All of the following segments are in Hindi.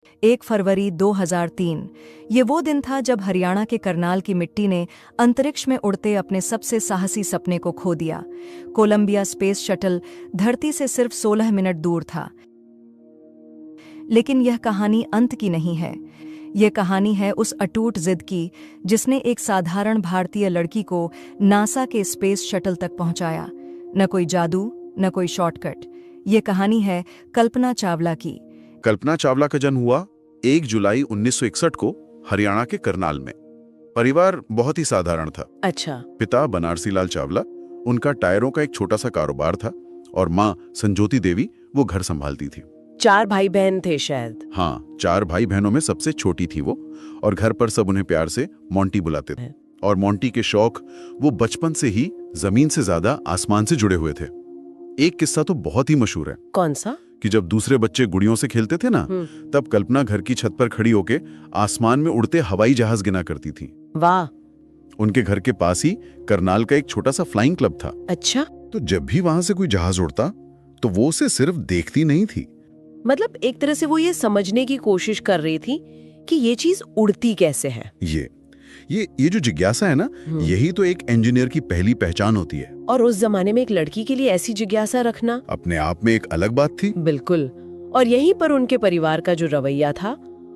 1 फरवरी 2003 ये वो दिन था जब हरियाणा के करनाल की मिट्टी ने अंतरिक्ष में उड़ते अपने सबसे साहसी सपने को खो दिया। कोलंबिया स्पेस शटल धरती से सिर्फ 16 मिनट दूर था। लेकिन यह कहानी अंत की नहीं है। यह कहानी है उस अटूट जिद की जिसने एक साधारण भारतीय लड़की को नासा के स्पेस शटल तक पहुंचाया। न कोई जादू, न कोई शॉर्टकट। ये कहानी है कल्पना चावला की। कल्पना चावला का जन्म हुआ 1 जुलाई 1961 को हरियाणा के करनाल में। परिवार बहुत ही साधारण था। अच्छा। पिता बनारसी लाल चावला, उनका टायरों का एक छोटा सा कारोबार था, और माँ संजोती देवी वो घर संभालती थी। 4 भाई बहन थे शायद। हाँ, 4 भाई बहनों में सबसे छोटी थी वो, और घर पर सब उन्हें प्यार से मोंटी बुलाते थे। और मोंटी के शौक वो बचपन से ही जमीन से ज्यादा आसमान से जुड़े हुए थे। एक किस्सा तो बहुत ही मशहूर है। कौन सा? कि जब दूसरे बच्चे गुड़ियों से खेलते थे ना, तब कल्पना घर की छत पर खड़ी होके आसमान में उड़ते हवाई जहाज गिना करती थी। वाह। उनके घर के पास ही करनाल का एक छोटा सा फ्लाइंग क्लब था। अच्छा। तो जब भी वहां से कोई जहाज उड़ता तो वो उसे सिर्फ देखती नहीं थी। मतलब एक तरह से वो ये समझने की कोशिश कर रही थी कि ये चीज उड़ती कैसे है। ये जो जिज्ञासा है ना, यही तो एक इंजीनियर की पहली पहचान होती है। और उस जमाने में एक लड़की के लिए ऐसी जिज्ञासा रखना अपने आप में एक अलग बात थी। बिल्कुल। और यहीं पर उनके परिवार का जो रवैया था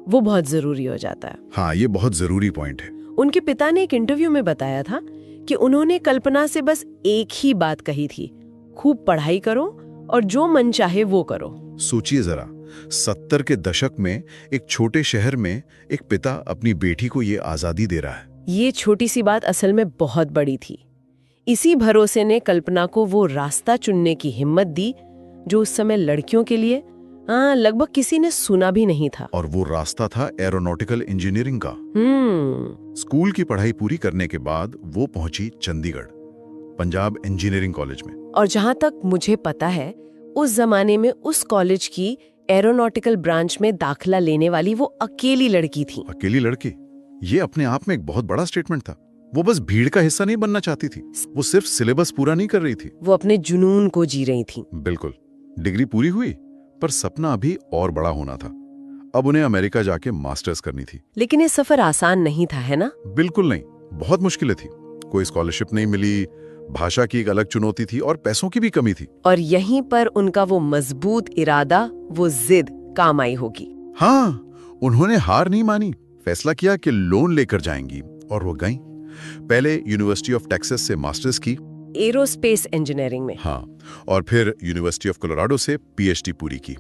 वो बहुत जरूरी हो जाता है। हाँ, ये बहुत जरूरी पॉइंट है। उनके पिता ने एक इंटरव्यू में बताया था कि उन्होंने कल्पना से बस एक ही बात कही थी, खूब पढ़ाई करो और जो मन चाहे वो करो। सोचिए जरा, 70 के दशक में एक छोटे शहर में एक पिता अपनी बेटी को ये आजादी दे रहा है। ये छोटी सी बात असल में बहुत बड़ी थी। इसी भरोसे ने कल्पना को वो रास्ता चुनने की हिम्मत दी जो उस समय लड़कियों के लिए लगभग किसी ने सुना भी नहीं था। और वो रास्ता था एरोनॉटिकल इंजीनियरिंग का। स्कूल की पढ़ाई पूरी करने के बाद वो पहुंची चंडीगढ़ पंजाब इंजीनियरिंग कॉलेज में। और जहां तक मुझे पता है, उस जमाने में उस कॉलेज की एरोनॉटिकल ब्रांच में दाखिला लेने वाली वो अकेली लड़की थी। अकेली लड़की? ये अपने आप में एक बहुत बड़ा स्टेटमेंट था। वो बस भीड़ का हिस्सा नहीं बनना चाहती थी, वो सिर्फ सिलेबस पूरा नहीं कर रही थी, वो अपने जुनून को जी रही थी। बिल्कुल। डिग्री पूरी हुई, पर सपना अभी और बड़ा होना था। अब उन्हें अमेरिका जाके मास्टर्स करनी थी। लेकिन ये सफर आसान नहीं था, है ना? बिल्कुल नहीं, बहुत मुश्किलें थी। कोई स्कॉलरशिप नहीं मिली, भाषा की एक अलग चुनौती थी, और पैसों की भी कमी थी। और यहीं पर उनका वो मजबूत इरादा, वो जिद काम आई होगी। हाँ, उन्होंने हार नहीं मानी, फैसला किया कि लोन लेकर जाएंगी, और वो गईं। पहले यूनिवर्सिटी ऑफ टेक्सास से मास्टर्स की, एरोस्पेस इंजीनियरिंग में। हाँ, और फिर यूनिवर्सिटी ऑफ कोलोराडो से पीएचडी पूरी की।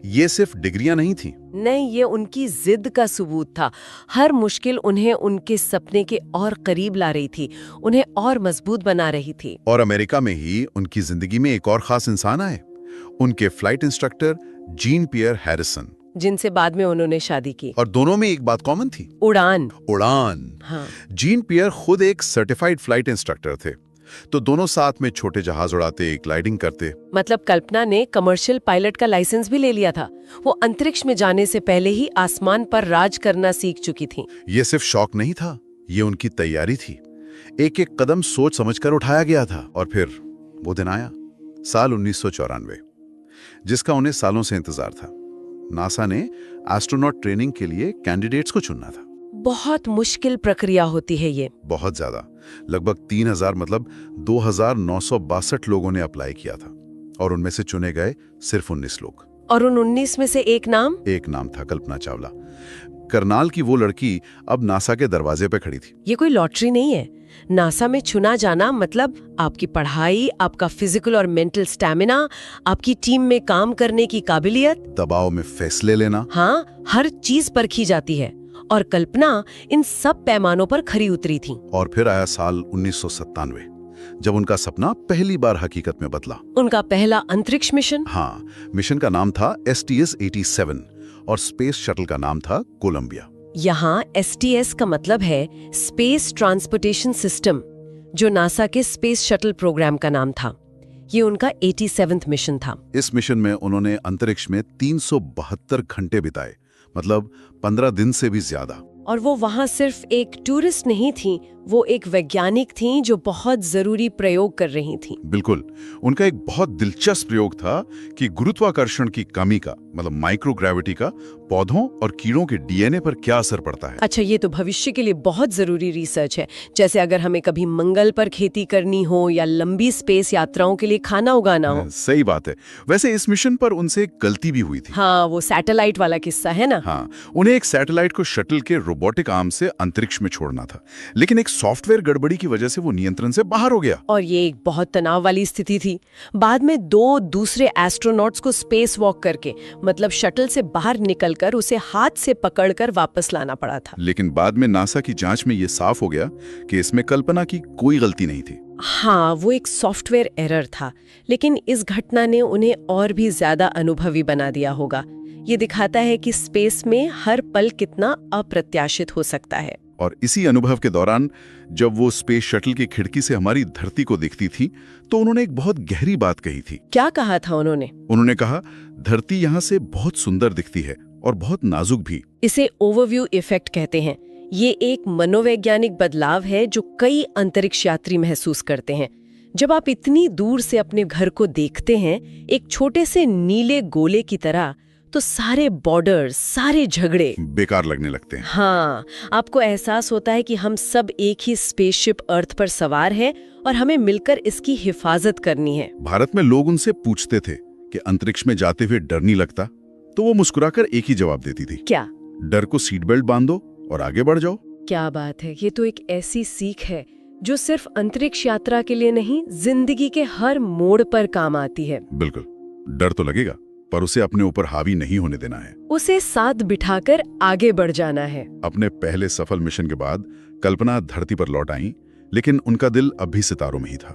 ये सिर्फ डिग्रियां नहीं थी। नहीं, ये उनकी जिद का सबूत था। हर मुश्किल उन्हें उनके सपने के और करीब ला रही थी, उन्हें और मजबूत बना रही थी। और अमेरिका में ही उनकी जिंदगी में एक और खास इंसान आए, उनके फ्लाइट इंस्ट्रक्टर जीन पियर हैरिसन, जिनसे बाद में उन्होंने शादी की। और दोनों में एक बात कॉमन थी, उड़ान। हाँ। जीन पियर खुद एक सर्टिफाइड फ्लाइट इंस्ट्रक्टर थे, तो दोनों साथ में छोटे जहाज उड़ाते, ग्लाइडिंग करते। मतलब कल्पना ने कमर्शियल पायलट का लाइसेंस भी ले लिया था। वो अंतरिक्ष में जाने से पहले ही आसमान पर राज करना सीख चुकी थी। ये सिर्फ शौक नहीं था, ये उनकी तैयारी थी। एक एक कदम सोच समझकर उठाया गया था। और फिर वो दिन आया, साल 1994, जिसका उन्हें सालों से इंतजार था। नासा ने एस्ट्रोनॉट ट्रेनिंग के लिए कैंडिडेट्स को चुनना था। बहुत मुश्किल प्रक्रिया होती है ये। बहुत ज्यादा। लगभग 3000, मतलब 2962 लोगों ने अप्लाई किया था, और उनमें से चुने गए सिर्फ 19 लोग। और उन 19 में से एक नाम था कल्पना चावला। करनाल की वो लड़की अब नासा के दरवाजे पे खड़ी थी। ये कोई लॉटरी नहीं है। नासा में चुना जाना मतलब आपकी पढ़ाई, आपका फिजिकल और मेंटल स्टैमिना, आपकी टीम में काम करने की काबिलियत, दबाव में फैसले लेना। हाँ, हर चीज परखी जाती है। और कल्पना इन सब पैमानों पर खरी उतरी थी। और फिर आया साल 1997, जब उनका सपना पहली बार हकीकत में बदला। उनका पहला अंतरिक्ष मिशन। हाँ, मिशन का नाम था STS-87 और स्पेस शटल का नाम था कोलंबिया। यहाँ STS का मतलब है स्पेस ट्रांसपोर्टेशन सिस्टम, जो नासा के स्पेस शटल प्रोग्राम का नाम था। ये उनका 87वां मिशन था। इस मिशन में उन्होंने अंतरिक्ष में 372 घंटे बिताए, मतलब 15 दिन से भी ज्यादा। और वो वहाँ सिर्फ एक टूरिस्ट नहीं थी, वो एक वैज्ञानिक थीं जो बहुत जरूरी प्रयोग कर रही थीं। बिल्कुल। उनका एक बहुत दिलचस्प प्रयोग था कि गुरुत्वाकर्षण की कमी का, मतलब माइक्रोग्रेविटी का, पौधों और कीड़ों के डीएनए पर क्या असर पड़ता है। अच्छा, ये तो भविष्य के लिए बहुत जरूरी रिसर्च है। जैसे अगर हमें कभी मंगल पर खेती करनी हो या लंबी स्पेस यात्राओं के लिए खाना उगाना हो। सही बात है। वैसे इस मिशन पर उनसे एक गलती भी हुई थी। हाँ, वो सैटेलाइट वाला किस्सा है ना। हाँ, उन्हें एक सैटेलाइट को शटल के रोबोटिक आर्म से अंतरिक्ष में छोड़ना था, लेकिन एक सॉफ्टवेयर गड़बड़ी की वजह से वो नियंत्रण से बाहर हो गया। और ये एक बहुत तनाव वाली स्थिति थी। बाद में 2 दूसरे एस्ट्रोनॉट्स को स्पेस वॉक करके, मतलब शटल से बाहर निकलकर उसे हाथ से पकड़कर वापस लाना पड़ा था। लेकिन बाद में नासा की जांच में ये साफ हो गया कि इसमें कल्पना की कोई गलती नहीं थी। हाँ, वो एक सॉफ्टवेयर एरर था, लेकिन इस घटना ने उन्हें और भी ज्यादा अनुभवी बना दिया होगा। ये दिखाता है कि स्पेस में हर पल कितना अप्रत्याशित हो सकता है। और इसी अनुभव के दौरान जब वो स्पेस शटल की खिड़की से हमारी धरती को देखती थी, तो उन्होंने एक बहुत गहरी बात कही थी। क्या कहा था उन्होंने? उन्होंने कहा, धरती यहाँ से बहुत सुंदर दिखती है और बहुत नाजुक भी। इसे ओवरव्यू इफेक्ट कहते हैं। ये एक मनोवैज्ञानिक बदलाव है जो कई अंतरिक्ष यात्री महसूस करते हैं। जब आप इतनी दूर से अपने घर को देखते हैं, एक छोटे से नीले गोले की तरह, तो सारे बॉर्डर, सारे झगड़े बेकार लगने लगते हैं। हाँ, आपको एहसास होता है कि हम सब एक ही स्पेसशिप अर्थ पर सवार हैं और हमें मिलकर इसकी हिफाजत करनी है। भारत में लोग उनसे पूछते थे कि अंतरिक्ष में जाते हुए डर नहीं लगता, तो वो मुस्कुराकर एक ही जवाब देती थी, क्या? डर को सीट बेल्ट बांधो और आगे बढ़ जाओ। क्या बात है। ये तो एक ऐसी सीख है जो सिर्फ अंतरिक्ष यात्रा के लिए नहीं, जिंदगी के हर मोड़ पर काम आती है। बिल्कुल। डर तो लगेगा, पर उसे अपने ऊपर हावी नहीं होने देना है। उसे साथ बिठाकर आगे बढ़ जाना है। अपने पहले सफल मिशन के बाद कल्पना धरती पर लौट आई, लेकिन उनका दिल अब भी सितारों में ही था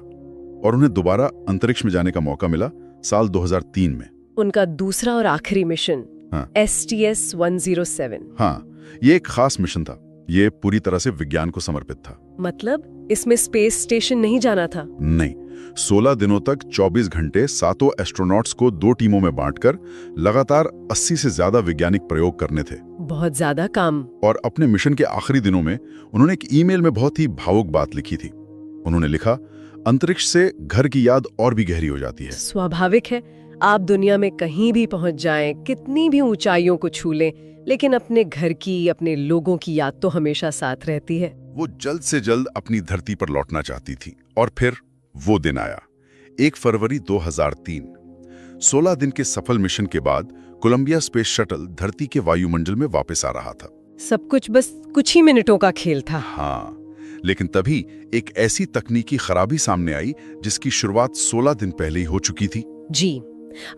और उन्हें दोबारा अंतरिक्ष में जाने का मौका मिला साल 2003 में। उनका दूसरा और आखिरी मिशन, हाँ। STS-107। हाँ, ये एक खास मिशन था। ये पूरी तरह से विज्ञान को समर्पित था। मतलब इसमें स्पेस स्टेशन नहीं जाना था? नहीं, 16 दिनों तक 24 घंटे 7 एस्ट्रोनॉट्स को 2 टीमों में बांटकर लगातार 80 से ज्यादा वैज्ञानिक प्रयोग करने थे। बहुत ज्यादा काम। और अपने मिशन के आखिरी दिनों में उन्होंने एक ईमेल में बहुत ही भावुक बात लिखी थी। उन्होंने लिखा, अंतरिक्ष से घर की याद और भी गहरी हो जाती है। स्वाभाविक है, आप दुनिया में कहीं भी पहुंच जाएं, कितनी भी ऊंचाइयों को छू लें, लेकिन अपने घर की, अपने लोगों की याद तो हमेशा साथ रहती है। वो जल्द से जल्द अपनी धरती पर लौटना चाहती थी और फिर वो दिन आया, 1 फरवरी 2003। 16 दिन के सफल मिशन के बाद कोलंबिया स्पेस शटल धरती के वायुमंडल में वापस आ रहा था। सब कुछ बस कुछ ही मिनटों का खेल था। हाँ, लेकिन तभी एक ऐसी तकनीकी खराबी सामने आई जिसकी शुरुआत 16 दिन पहले ही हो चुकी थी। जी,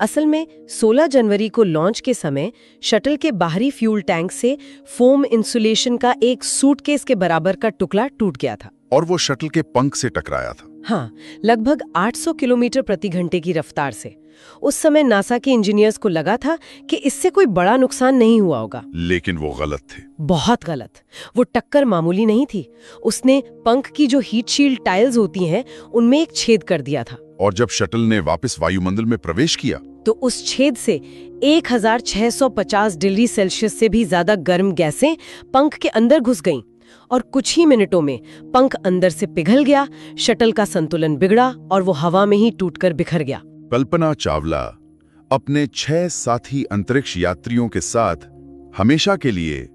असल में 16 जनवरी को लॉन्च के समय शटल के बाहरी फ्यूल टैंक से फोम इंसुलेशन का एक सूटकेस के बराबर का टुकड़ा टूट गया था और वो शटल के पंख से टकराया था। हाँ, लगभग 800 किलोमीटर प्रति घंटे की रफ्तार से। उस समय नासा के इंजीनियर्स को लगा था कि इससे कोई बड़ा नुकसान नहीं हुआ होगा, लेकिन वो गलत थे। बहुत गलत। वो टक्कर मामूली नहीं थी। उसने पंख की जो हीट शील्ड टाइल्स होती हैं, उनमें एक छेद कर दिया था। और जब शटल ने वापस वायुमंडल में प्रवेश किया तो उस छेद से 1650 डिग्री सेल्सियस से भी ज्यादा गर्म गैसें पंख के अंदर घुस गईं और कुछ ही मिनटों में पंख अंदर से पिघल गया, शटल का संतुलन बिगड़ा और वो हवा में ही टूटकर बिखर गया। कल्पना चावला अपने 6 साथी अंतरिक्ष यात्रियों के साथ हमेशा के लिए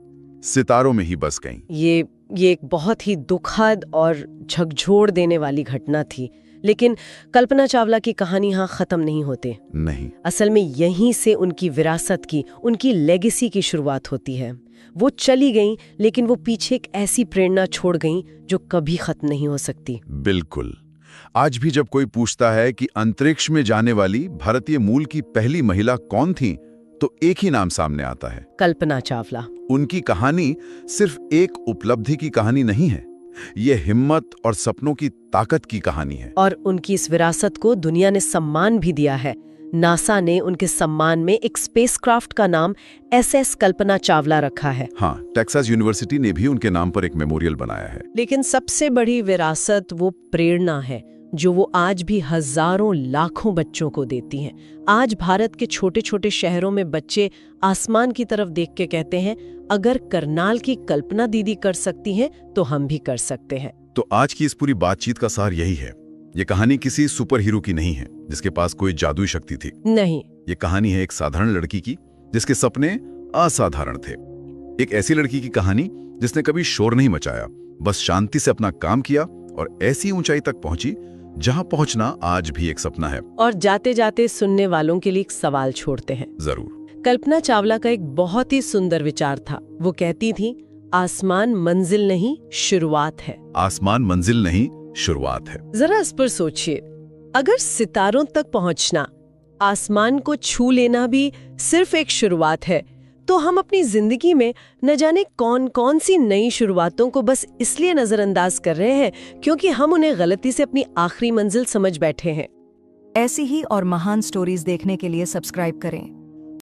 सितारों में ही बस गईं। ये एक बहुत ही दुखद और झकझोर देने वाली घटना थी, लेकिन कल्पना चावला की कहानी यहाँ खत्म नहीं होती। नहीं, असल में यहीं से उनकी विरासत की, उनकी लेगेसी की शुरुआत होती है। वो चली गईं, लेकिन वो पीछे एक ऐसी प्रेरणा छोड़ गईं जो कभी खत्म नहीं हो सकती। बिल्कुल। आज भी जब कोई पूछता है कि अंतरिक्ष में जाने वाली भारतीय मूल की पहली महिला कौन थी, तो एक ही नाम सामने आता है, कल्पना चावला। उनकी कहानी सिर्फ एक उपलब्धि की कहानी नहीं है, ये हिम्मत और सपनों की ताकत की कहानी है। और उनकी इस विरासत को दुनिया ने सम्मान भी दिया है। नासा ने उनके सम्मान में एक स्पेसक्राफ्ट का नाम SS कल्पना चावला रखा है। हाँ, टेक्सास यूनिवर्सिटी ने भी उनके नाम पर एक मेमोरियल बनाया है। लेकिन सबसे बड़ी विरासत वो प्रेरणा है जो वो आज भी हजारों लाखों बच्चों को देती हैं। आज भारत के छोटे छोटे शहरों में बच्चे आसमान की तरफ देख के कहते हैं, अगर करनाल की कल्पना दीदी कर सकती हैं तो हम भी कर सकते हैं। तो आज की इस पूरी बातचीत का सार यही है, ये कहानी किसी सुपर हीरो की नहीं है जिसके पास कोई जादुई शक्ति थी। नहीं, ये कहानी है एक साधारण लड़की की जिसके सपने असाधारण थे। एक ऐसी लड़की की कहानी जिसने कभी शोर नहीं मचाया, बस शांति से अपना काम किया और ऐसी ऊंचाई तक पहुंची जहां पहुंचना आज भी एक सपना है। और जाते जाते सुनने वालों के लिए एक सवाल छोड़ते हैं। जरूर। कल्पना चावला का एक बहुत ही सुंदर विचार था। वो कहती थी, आसमान मंजिल नहीं शुरुआत है। आसमान मंजिल नहीं शुरुआत है। जरा इस पर सोचिए, अगर सितारों तक पहुंचना, आसमान को छू लेना भी सिर्फ एक शुरुआत है, तो हम अपनी जिंदगी में न जाने कौन कौन सी नई शुरुआतों को बस इसलिए नजरअंदाज कर रहे हैं क्योंकि हम उन्हें गलती से अपनी आखिरी मंजिल समझ बैठे हैं। ऐसी ही और महान स्टोरीज देखने के लिए सब्सक्राइब करें।